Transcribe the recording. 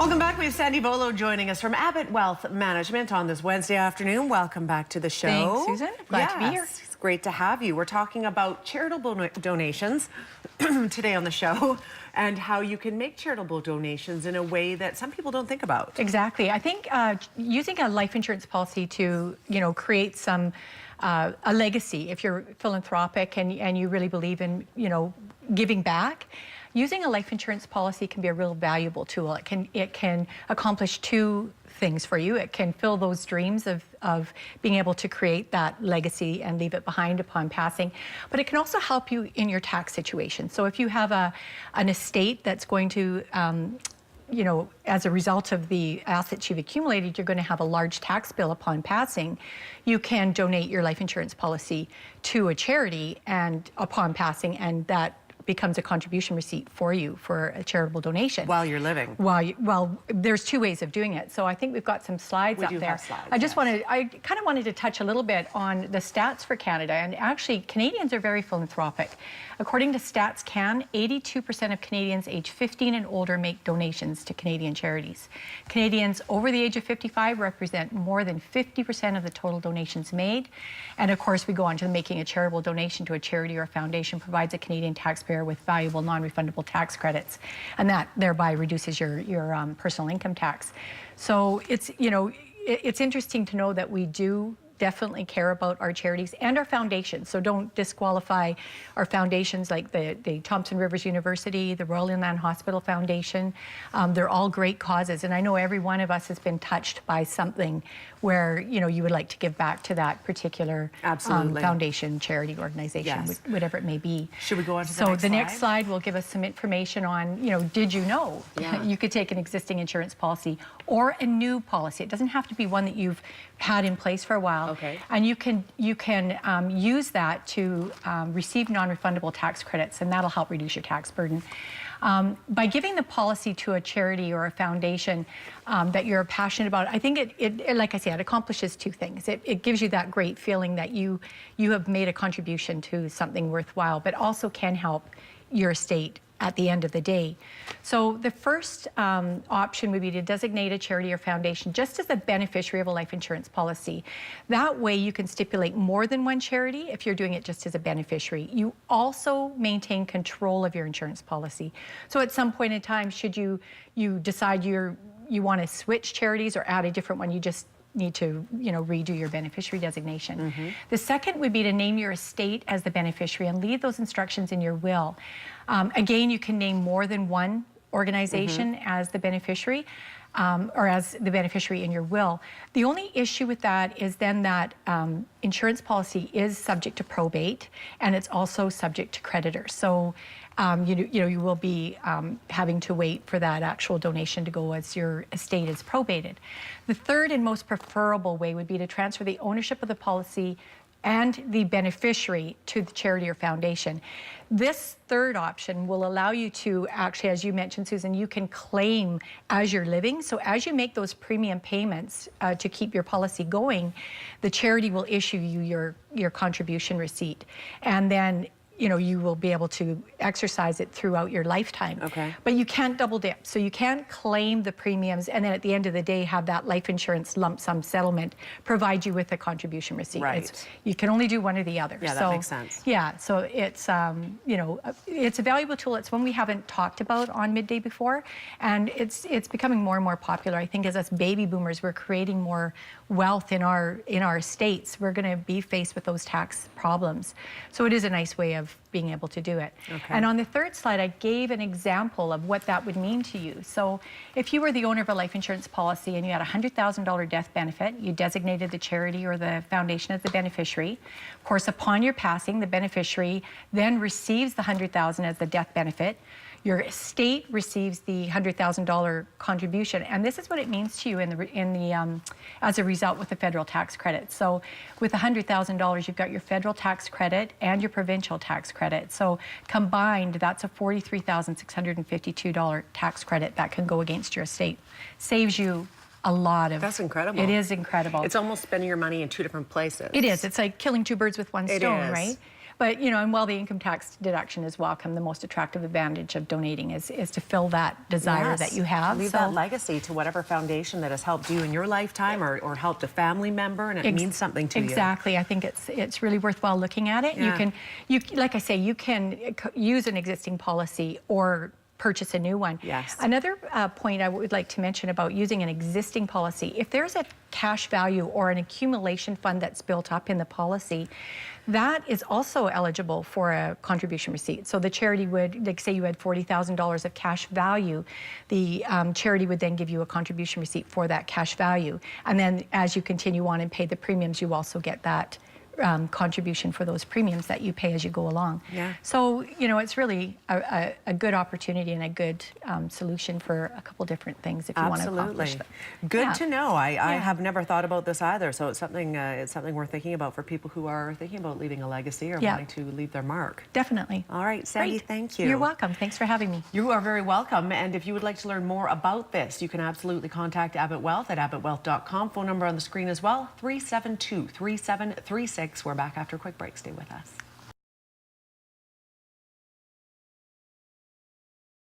Welcome back. We have Sandy Volo joining us from Abbott Wealth Management on this Wednesday afternoon. Welcome back to the show. Thanks, Susan. Glad to be here. It's great to have you. We're talking about charitable donations today on the show and how you can make charitable donations in a way that some people don't think about. Exactly. I think using a life insurance policy to, create some a legacy, if you're philanthropic and you really believe in, giving back, using a life insurance policy can be a real valuable tool. It can accomplish two things for you. It can fill those dreams of being able to create that legacy and leave it behind upon passing, but it can also help you in your tax situation. So if you have an estate that's going to as a result of the assets you've accumulated, you're going to have a large tax bill upon passing, you can donate your life insurance policy to a charity and upon passing, and that becomes a contribution receipt for you for a charitable donation. While you're living. Well, there's two ways of doing it. So I think we've got some slides up there. Have slides, I kind of wanted to touch a little bit on the stats for Canada. And actually, Canadians are very philanthropic. According to Stats Can, 82% of Canadians age 15 and older make donations to Canadian charities. Canadians over the age of 55 represent more than 50% of the total donations made. And of course, we go on to making a charitable donation to a charity or a foundation provides a Canadian taxpayer with valuable non-refundable tax credits, and that thereby reduces your personal income tax. So it's it's interesting to know that we do definitely care about our charities and our foundations. So don't disqualify our foundations like the Thompson Rivers University, the Royal Inland Hospital Foundation. They're all great causes. And I know every one of us has been touched by something where, you would like to give back to that particular foundation, charity, organization, whatever it may be. Should we go on to the next slide? So the next slide will give us some information on, did you know you could take an existing insurance policy or a new policy. It doesn't have to be one that you've had in place for a while. Okay. And you can use that to receive non-refundable tax credits, and that'll help reduce your tax burden. By giving the policy to a charity or a foundation that you're passionate about, I think it like I said, it accomplishes two things. It gives you that great feeling that you have made a contribution to something worthwhile, but also can help your estate at the end of the day. So the first option would be to designate a charity or foundation just as a beneficiary of a life insurance policy. That way you can stipulate more than one charity if you're doing it just as a beneficiary. You also maintain control of your insurance policy. So at some point in time, should you decide you want to switch charities or add a different one, you just need to redo your beneficiary designation. The second would be to name your estate as the beneficiary and leave those instructions in your will. Again, you can name more than one organization as the beneficiary or as the beneficiary in your will. The only issue with that is then that insurance policy is subject to probate, and it's also subject to creditors. So you will be having to wait for that actual donation to go as your estate is probated. The third and most preferable way would be to transfer the ownership of the policy and the beneficiary to the charity or foundation. This third option will allow you to actually, as you mentioned, Susan, you can claim as you're living. So as you make those premium payments to keep your policy going, the charity will issue you your contribution receipt. And then you will be able to exercise it throughout your lifetime. Okay. But you can't double dip. So you can't claim the premiums and then at the end of the day have that life insurance lump sum settlement provide you with a contribution receipt. Right. You can only do one or the other. Yeah, that makes sense. Yeah, so it's, it's a valuable tool. It's one we haven't talked about on Midday before, and it's becoming more and more popular. I think as us baby boomers, we're creating more wealth in our estates. We're going to be faced with those tax problems. So it is a nice way of being able to do it. Okay. And on the third slide, I gave an example of what that would mean to you. So if you were the owner of a life insurance policy and you had a $100,000 death benefit, you designated the charity or the foundation as the beneficiary. Of course, upon your passing, the beneficiary then receives the $100,000 as the death benefit. Your estate receives the $100,000 contribution, and this is what it means to you as a result with the federal tax credit. So with $100,000, you've got your federal tax credit and your provincial tax credit. So combined, that's a $43,652 tax credit that can go against your estate. Saves you a lot of... That's incredible. It is incredible. It's almost spending your money in two different places. It is. It's like killing two birds with one stone, right? But, and while the income tax deduction is welcome, the most attractive advantage of donating is to fill that desire that you have. Leave that legacy to whatever foundation that has helped you in your lifetime or helped a family member, and it means something to you. Exactly. I think it's really worthwhile looking at it. Yeah. Like I say, you can use an existing policy or purchase a new one. Yes. Another point I would like to mention about using an existing policy, if there's a cash value or an accumulation fund that's built up in the policy, that is also eligible for a contribution receipt. So the charity would, like say you had $40,000 of cash value, the charity would then give you a contribution receipt for that cash value. And then as you continue on and pay the premiums, you also get that contribution for those premiums that you pay as you go along. Yeah. So, it's really a good opportunity and a good solution for a couple different things if you want to accomplish them. Good to know. I have never thought about this either, so it's something we're thinking about for people who are thinking about leaving a legacy or wanting to leave their mark. Definitely. All right, Sandy, Great. thank you. You're welcome. Thanks for having me. You are very welcome. And if you would like to learn more about this, you can absolutely contact Abbott Wealth at abbottwealth.com. Phone number on the screen as well, 372-3736. We're back after a quick break. Stay with us.